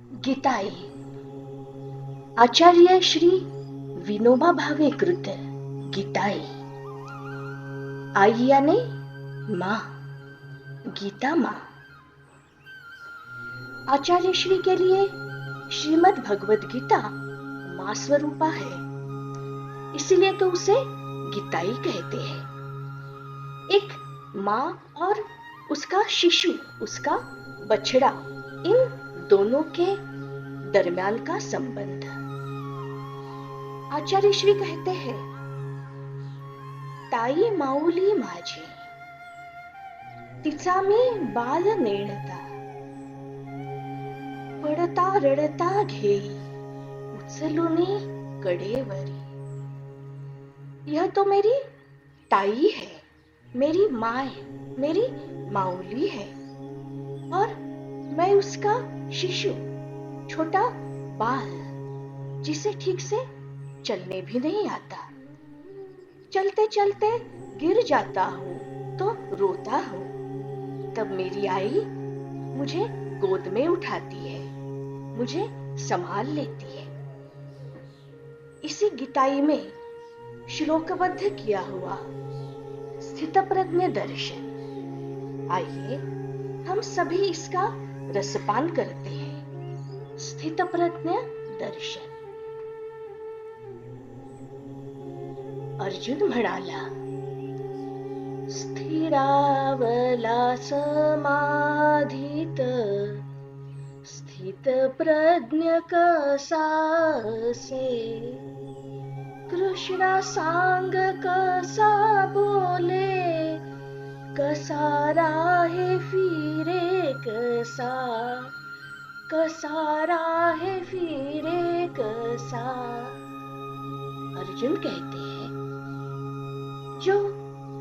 गीताई आचार्य श्री विनोबा भावे कृत गीताई। आई यानी माँ, गीता माँ। आचार्य श्री के लिए श्रीमद् भगवद गीता माँ स्वरूपा है, इसीलिए तो उसे गीताई कहते हैं। एक माँ और उसका शिशु, उसका बछड़ा, इन दोनों के दरम्यान का संबंध। आचार्य श्री कहते हैं, ताई माऊली माझी, तिचा मी बाल नेणता, पडता रडता घेई, उचलूनी कडेवरी। यह तो मेरी ताई है, मेरी माँ है, मेरी माऊली है, और मैं उसका शिशु, छोटा बाल, जिसे ठीक से चलने भी नहीं आता। चलते चलते गिर जाता हूँ तो रोता हूँ, तब मेरी आई मुझे गोद में उठाती है, मुझे संभाल लेती है। इसी गीताई में श्लोकबद्ध किया हुआ स्थितप्रज्ञ दर्शन, आइए हम सभी इसका रसपान करते हैं। स्थितप्रज्ञ दर्शन। अर्जुन म्हणाला, स्थिरावला समाधीत, स्थितप्रज्ञ कसा असे, कृष्णा सांग कसा बोले, कसा राहे फिरे कसा, कसा राहे फिरे कसा। अर्जुन कहते हैं, जो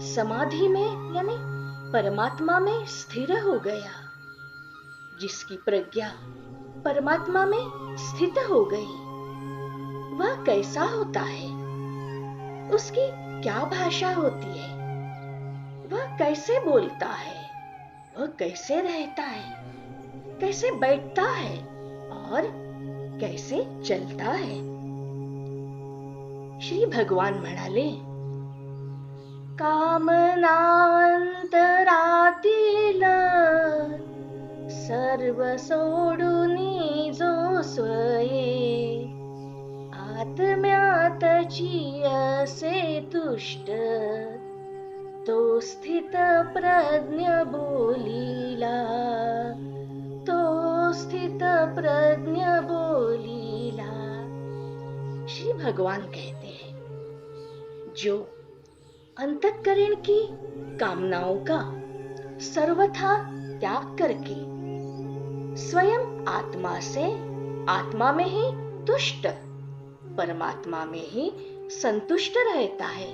समाधि में यानी परमात्मा में स्थिर हो गया, जिसकी प्रज्ञा परमात्मा में स्थित हो गई, वह कैसा होता है, उसकी क्या भाषा होती है, वह कैसे बोलता है, वह कैसे रहता है, कैसे बैठता है और कैसे चलता है। श्री भगवान म्हणाले, कामना अंतरातील सर्व सोडूनी जो स्वये, आत्म्यातची असे तुष्ट, तो स्थित प्रज्ञ बोलिला, तो स्थित प्रज्ञ बोलिला। श्री भगवान कहते हैं, जो अंतःकरण की कामनाओं का सर्वथा त्याग करके स्वयं आत्मा से आत्मा में ही तुष्ट, परमात्मा में ही संतुष्ट रहता है,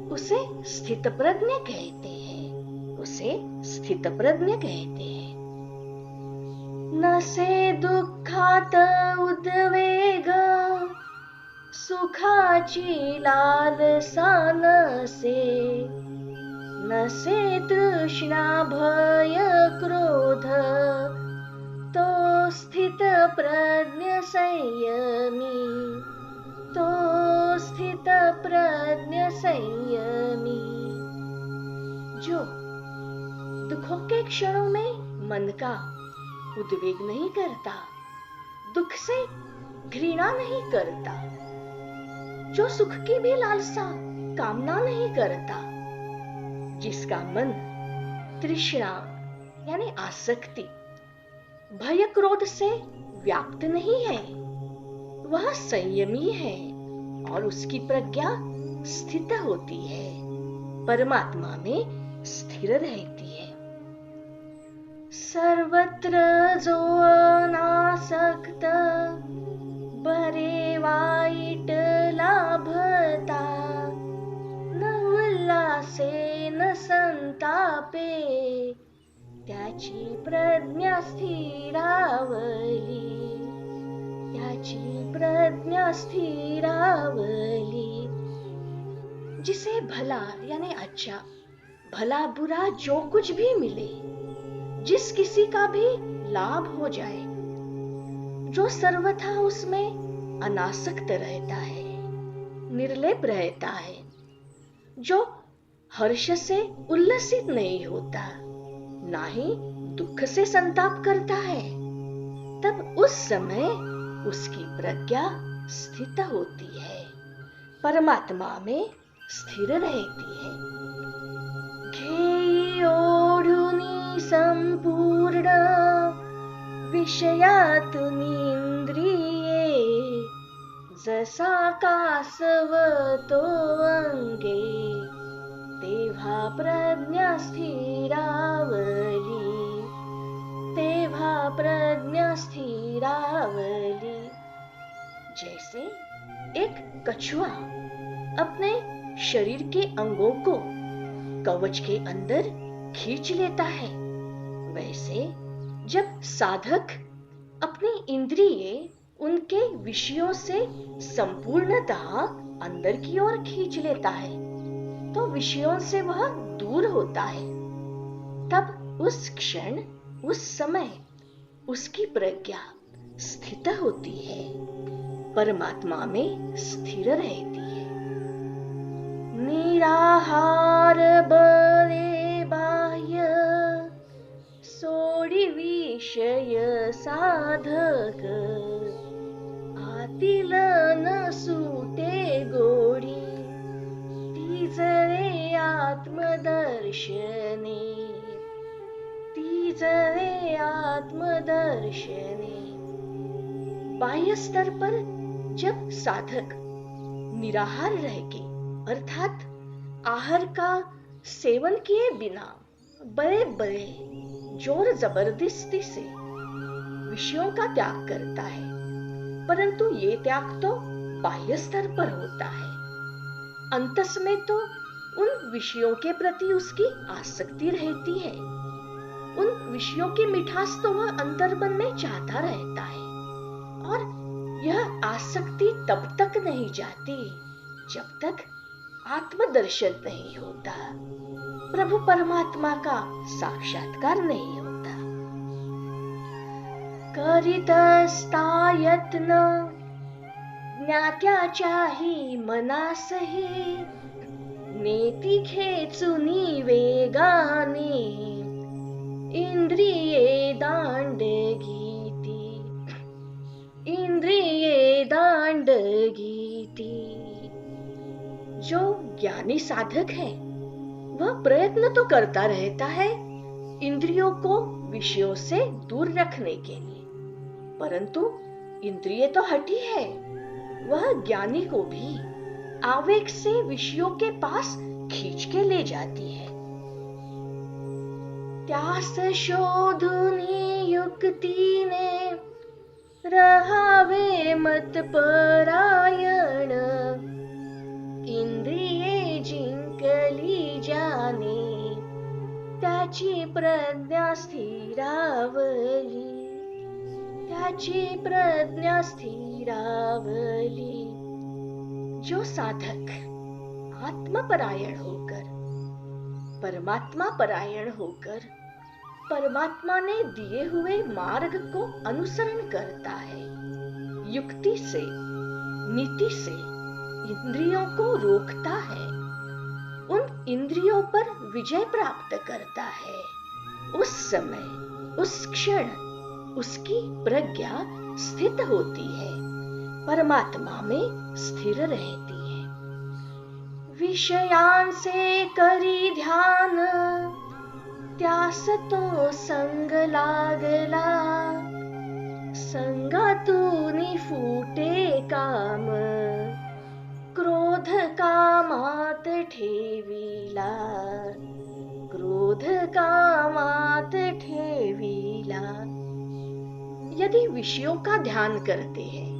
उसे स्थितप्रज्ञ कहते हैं, उसे स्थितप्रज्ञ कहते हैं। नसे दुःखात उद्वेग, सुखाची लालसा नसे, नसे तृष्णा भय क्रोध, तो स्थित प्रज्ञ संयमी, तो स्थित प्रज्ञ संयमी। जो दुखों के क्षणों में मन का उद्वेग नहीं करता, दुख से घृणा नहीं करता, जो सुख की भी लालसा कामना नहीं करता, जिसका मन तृष्णा यानी आसक्ति, भय क्रोध से व्याप्त नहीं है, वह संयमी है और उसकी प्रज्ञा स्थित होती है, परमात्मा में स्थिर रहती है। सर्वत्र जो अनासक्त, बरे वाईट लाभता, न उल्लासे न संतापे, त्याची प्रज्ञा स्थिरावली, त्याची प्रज्ञा स्थिरावली। जिसे भला यानी अच्छा, भला बुरा जो कुछ भी मिले, जिस किसी का भी लाभ हो जाए, जो सर्वथा उसमें अनासक्त रहता है, निर्लेप रहता है, जो हर्ष से उल्लसित नहीं होता, ना ही दुख से संताप करता है, तब उस समय उसकी प्रज्ञा स्थित होती है, परमात्मा में स्थिर रहती है। घेई ओढुनी संपूर्ण विषयातुनी इंद्रिये, जसा कासव तो अंगे, तेव्हा प्रज्ञा स्थिरावली, तेव्हा प्रज्ञा स्थिरावली। जैसे एक कछुआ अपने शरीर के अंगों को कवच के अंदर खींच लेता है, वैसे जब साधक अपनी इंद्रिय उनके विषयों से संपूर्णतः अंदर की ओर खींच लेता है, तो विषयों से वह दूर होता है। तब उस क्षण, उस समय उसकी प्रज्ञा स्थित होती है, परमात्मा में स्थिर रहती है। निराहार बले बाह्य, सोडी विषय साधक, आतील न सुटे गोडी, तीजरे आत्मदर्शने, तीजरे आत्मदर्शने। बाह्य स्तर पर जब साधक निराहार रह के, अर्थात आहार का सेवन किए बिना बड़े बड़े जोर जबरदस्ती से विषयों का त्याग करता है, परंतु ये त्याग तो बाह्य स्तर पर होता है। अंतस में तो उन विषयों के प्रति उसकी आसक्ति रहती है, उन विषयों की मिठास तो वह अंतर्मन में चाहता रहता है, और यह आसक्ति तब तक नहीं जाती जब तक आत्मदर्शन नहीं होता, प्रभु परमात्मा का साक्षात्कार नहीं होता। करीतस्ता यत्न ज्ञात्याच्याही मनासही, नेती खेचुनी वेगाने, इंद्रिये दांडगीती, इंद्रिये दांडगीती। जो ज्ञानी साधक है वह प्रयत्न तो करता रहता है इंद्रियों को विषयों से दूर रखने के लिए, परंतु इंद्रिय तो हठी है, वह ज्ञानी को भी आवेग से विषयों के पास खींच के ले जाती है। त्यास शोधुनी युक्तीने, रहावे मत परायण, इंद्रिये जिंकली जाने, त्याची प्रज्ञा स्थिरावली, त्याची प्रज्ञा स्थिरावली। जो साधक आत्मपरायण होकर, परमात्मा परायण होकर, परमात्मा ने दिए हुए मार्ग को अनुसरण करता है, युक्ति से, नीति से इंद्रियों को रोकता है, उन इंद्रियों पर विजय प्राप्त करता है, उस समय, उस क्षण उसकी प्रज्ञा स्थित होती है, परमात्मा में स्थिर रहती है। विषयां से करी ध्यान, त्यास तो संग लागला, संगातूनी फूटे काम, क्रोध कामात ठेविला, क्रोध कामात ठेविला। यदि विषयों का ध्यान करते हैं,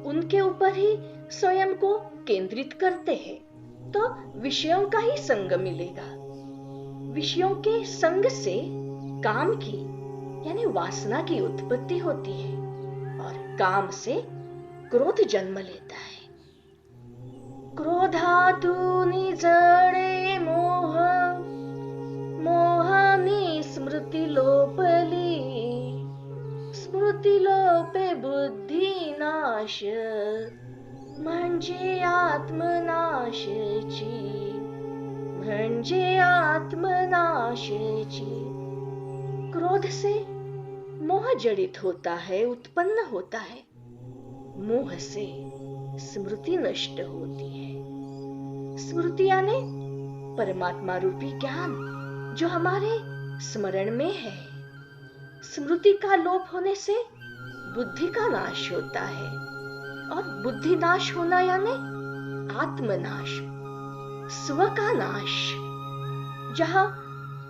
उनके ऊपर ही स्वयं को केंद्रित करते हैं, तो विषयों का ही संग मिलेगा। विषयों के संग से काम की यानी वासना की उत्पत्ति होती है, और काम से क्रोध जन्म लेता है। क्रोधातूनि जडे मोह, मोहानी स्मृती लोपली, स्मृती लोपे बुद्धी नाश, म्हणजे आत्मनाशची। क्रोध से मोह जड़ित होता है, उत्पन्न होता है। मोह से स्मृति नष्ट होती है। स्मृति यानी परमात्मा रूपी ज्ञान जो हमारे स्मरण में है। स्मृति का लोप होने से बुद्धि का नाश होता है, और बुद्धि नाश होना यानी आत्मनाश, स्व का नाश। जहां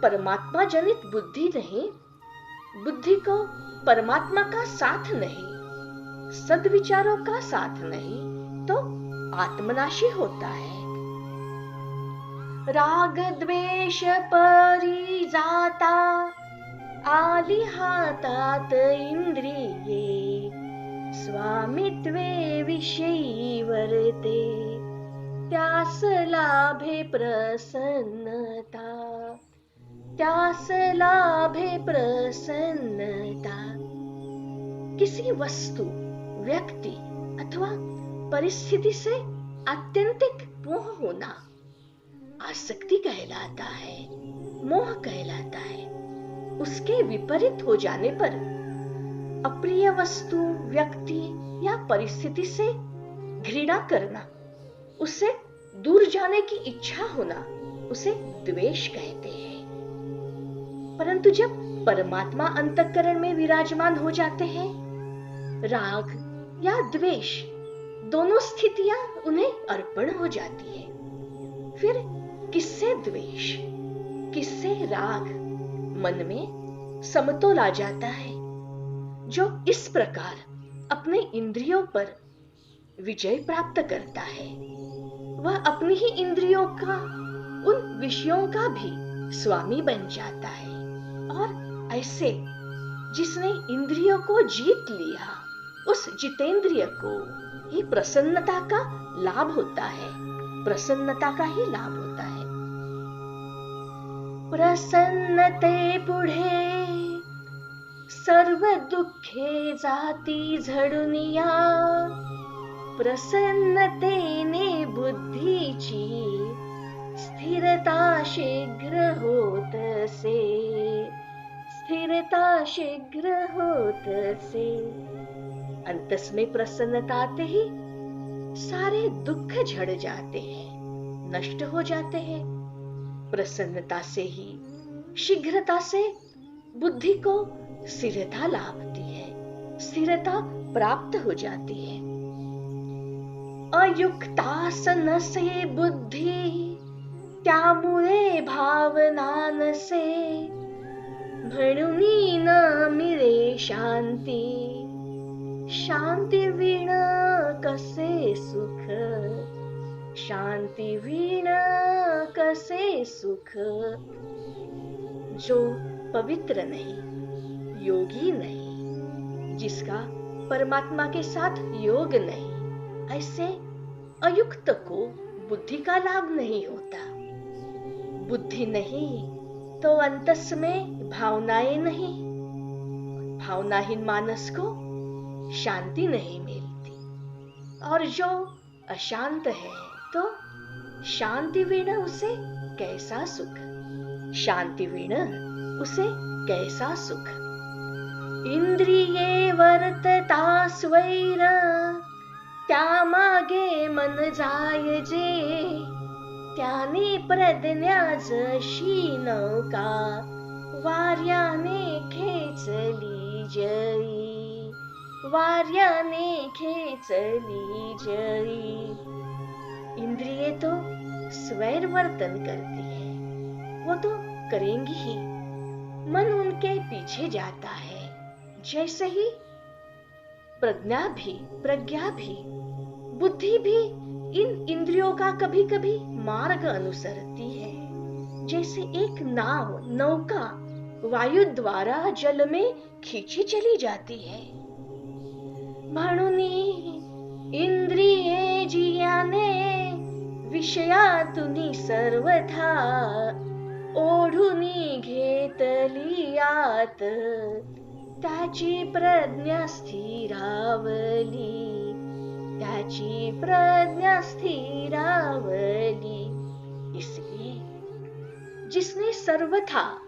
परमात्मा जनित बुद्धि नहीं, बुद्धि को परमात्मा का साथ नहीं, सद्विचारों का साथ नहीं, तो आत्मनाशी होता है। राग द्वेष परिजाता, आली हातात इंद्रिये, स्वामित्वे विषयी वर्ते, त्यास लाभे प्रसन्नता, त्यास लाभे प्रसन्नता। किसी वस्तु, व्यक्ति अथवा परिस्थिति से आत्यंतिक मोह होना आसक्ति कहलाता है, मोह कहलाता है। उसके विपरीत हो जाने पर अप्रिय वस्तु, व्यक्ति या परिस्थिति से घृणा करना, उससे दूर जाने की इच्छा होना, उसे द्वेष कहते हैं। परंतु जब परमात्मा अंतःकरण में विराजमान हो जाते हैं, राग या द्वेष दोनों स्थितियां उन्हें अर्पण हो जाती है। फिर किससे द्वेष, किससे राग मन में समतोल आ जाता है। जो इस प्रकार अपने इंद्रियों पर विजय प्राप्त करता है, वह अपनी ही इंद्रियों का, उन विषयों का भी स्वामी बन जाता है। और ऐसे जिसने इंद्रियों को जीत लिया, उस जितेंद्रिय को ही प्रसन्नता का लाभ होता है, प्रसन्नता का ही लाभ होता है। प्रसन्नते पुढे सर्व दुःखे जाती झडुनिया, प्रसन्नतेने बुद्धीची स्थिरता शीघ्र होतसे, स्थिरता शीघ्र होतसे। अंतस में प्रसन्नता आते ही सारे दुख झड़ जाते हैं, नष्ट हो जाते हैं। प्रसन्नता से ही, शीघ्रता से बुद्धि को स्थिरता लाभती है, स्थिरता प्राप्त हो जाती है। अयुक्तासन से बुद्धि त्यामुळे भावना नसे, म्हणूनी न मिळे शांती, शांती विण कसे सुख, शांति वीण कसे सुख। जो पवित्र नहीं, योगी नहीं, जिसका परमात्मा के साथ योग नहीं, ऐसे अयुक्त को बुद्धि का लाभ नहीं होता। बुद्धि नहीं तो अंतस में भावनाएं नहीं, भावनाहीन मानस को शांति नहीं मिलती। और जो अशांत है तो शांति वीण उसे कैसा सुख, शांति वीण उसे कैसा सुख। इंद्रिये वर्तता स्वैर, त्यामागे मन जायजे, त्याने प्रज्ञा जशी नौका, वार्याने खेचली जळी, वार्याने खेचली जळी। इंद्रिये तो स्वैर वर्तन करती है, वो तो करेंगी ही। मन उनके पीछे जाता है, जैसे ही प्रज्ञा भी, बुद्धि भी इन इंद्रियों का कभी कभी मार्ग अनुसरती है। जैसे एक नाव, नौका वायु द्वारा जल में खींची चली जाती है। म्हणूनी इंद्रिये जियाने विषयातुनी सर्वथा, ओढुनी घेतली आत, त्याची प्रज्ञा स्थिरावली, त्याची प्रज्ञा स्थिरावली। इसलिए जिसने सर्वथा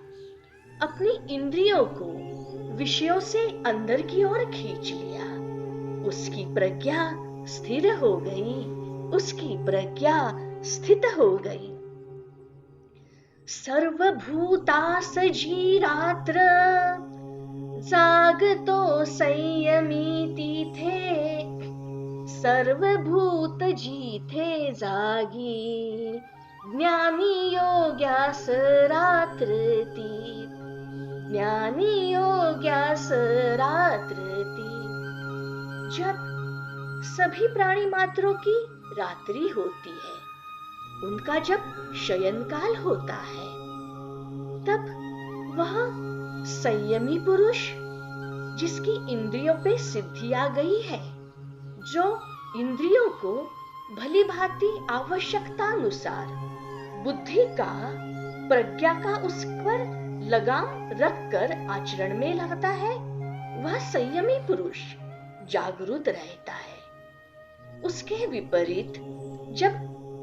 अपनी इंद्रियों को विषयों से अंदर की ओर खींच लिया, उसकी प्रज्ञा स्थिर हो गई, उसकी प्रज्ञा स्थित हो गई। सर्वभूतासजी रात्र, जागतो संयमी तिथे, सर्वभूत जिथे जागी, ज्ञानी योग्यास रात्र ती, ज्ञानी योग्यास रात्र ती। जब सभी प्राणी मात्रों की रात्रि होती है, उनका जब शयनकाल होता है, तब वह संयमी पुरुष जिसकी इंद्रियों पे सिद्धि आ गई है, जो इंद्रियों को भली भांति आवश्यकता अनुसार बुद्धि का, प्रज्ञा का उस पर लगाम रखकर आचरण में लाता है, वह संयमी पुरुष जागरूक रहता है। उसके विपरीत जब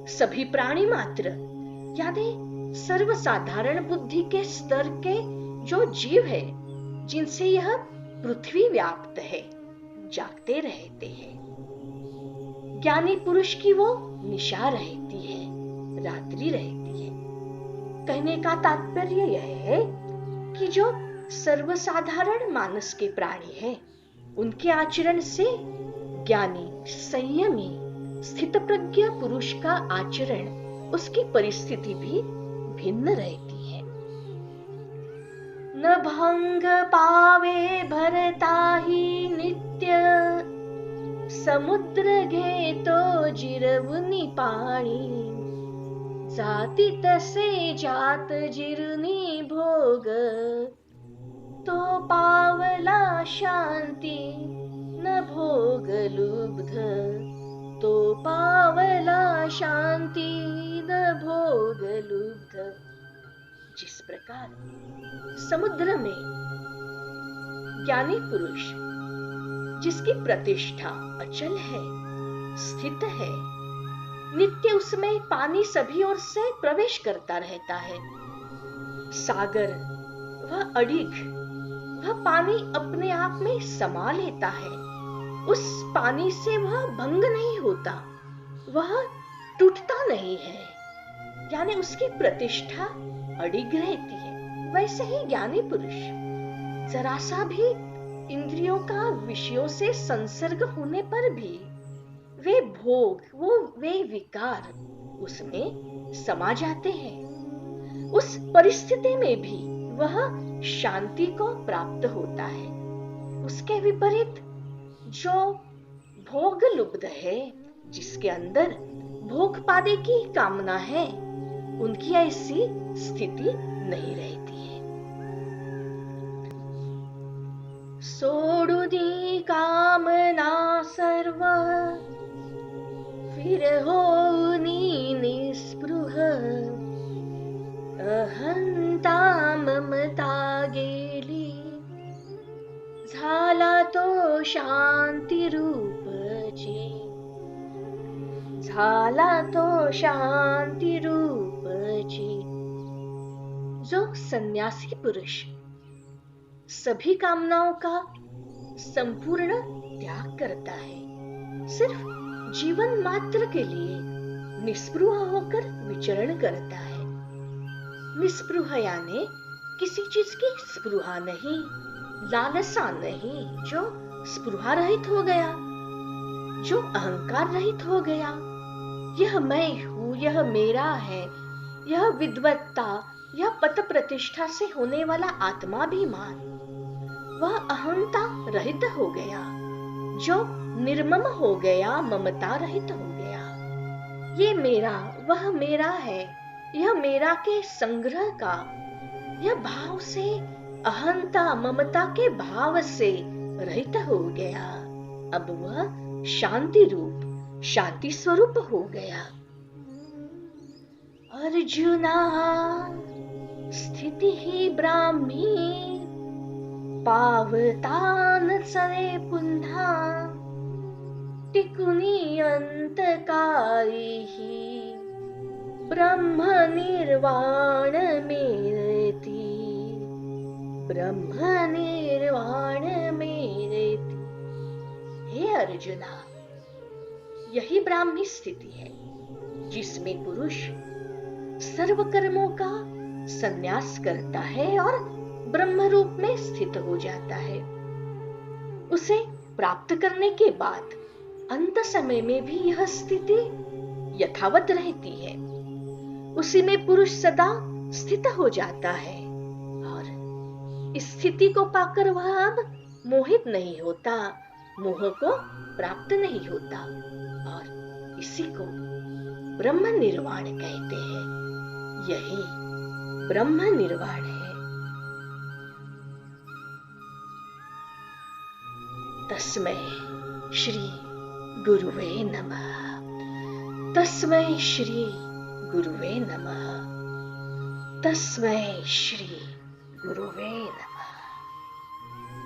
सभी प्राणी मात्र यानी सर्वसाधारण बुद्धि के स्तर के जो जीव है, जिनसे यह पृथ्वी व्याप्त है, जागते रहते हैं, ज्ञानी पुरुष की वो निशा रहती है, रात्रि रहती है। कहने का तात्पर्य यह है कि जो सर्वसाधारण मानस के प्राणी हैं, उनके आचरण से ज्ञानी, संयमी, स्थितप्रज्ञ पुरुष का आचरण, उसकी परिस्थिति भी भिन्न रहती है। न भंग पावे भरताही नित्य, समुद्र घेतो जिरवुनी पाणी, जाती तसे जात जिरुनी भोग, तो पावला शांती न भोग लुब्ध, तो पावला शांती न भोग लुब्ध। जिस प्रकार समुद्र में ज्ञानी पुरुष जिसकी प्रतिष्ठा अचल है, स्थित है, नित्य उसमें पानी सभी ओर से प्रवेश करता रहता है। सागर वह अडिग, वह पानी अपने आप में समा लेता है, उस पानी से वह भंग नहीं होता, वह टूटता नहीं है, यानी उसकी प्रतिष्ठा अडिग रहती है। वैसे ही ज्ञानी पुरुष जरा सा भी इंद्रियों का विषयों से संसर्ग होने पर भी वे भोग, वे विकार उसमें समा जाते हैं। उस परिस्थिति में भी वह शांति को प्राप्त होता है। उसके विपरीत जो भोग लुब्ध है, जिसके अंदर भोग पाने की कामना है, उनकी ऐसी स्थिति नहीं रहती है। सोडुनी कामना सर्व, फिर होनी निस्पृह, अहंता ममता गेली, झाला तो शांती रूपची, झाला तो शांती रूपची। जो सन्यासी पुरुष सभी कामनाओं का संपूर्ण त्याग करता है, सिर्फ जीवन मात्र के लिए निस्पृह होकर विचरण करता है। निस्पृह यानी किसी चीज की स्पृहा नहीं, लालसा नहीं, जो स्पृहा रहित हो गया, जो अहंकार रहित हो गया। यह मैं हूं, यह मेरा है, यह विद्वत्ता, यह पद प्रतिष्ठा से होने वाला आत्माभिमान, वह अहंता रहित हो गया, जो निर्मम हो गया, ममता रहित हो गया। ये मेरा, वह मेरा है, यह मेरा के संग्रह का, यह भाव से, अहंता ममता के भाव से रहित हो गया। अब वह शांति रूप, शांति स्वरूप हो गया। अर्जुना स्थिति ही ब्राह्मी, पावतान चले पुन्हा टिकुनी अंतकाळीही ब्रह्मनिर्वाण मेळती ब्रह्मनिर्वाण मेळती। हे अर्जुना, यही ब्राह्मी स्थिति है जिसमें पुरुष सर्व कर्मों का संन्यास करता है और ब्रह्म रूप में स्थित हो जाता है। उसे प्राप्त करने के बाद अंत समय में भी यह स्थिति यथावत रहती है। उसी में पुरुष सदा स्थित हो जाता है और इस स्थिति को पाकर वह अब मोहित नहीं होता, मोह को प्राप्त नहीं होता और इसी को ब्रह्म निर्वाण कहते हैं। यही ब्रह्म निर्वाण है। तस्मै श्री गुरुवे नमः। तस्मै श्री गुरुवे नमः। तस्मै श्री गुरुवे नमः।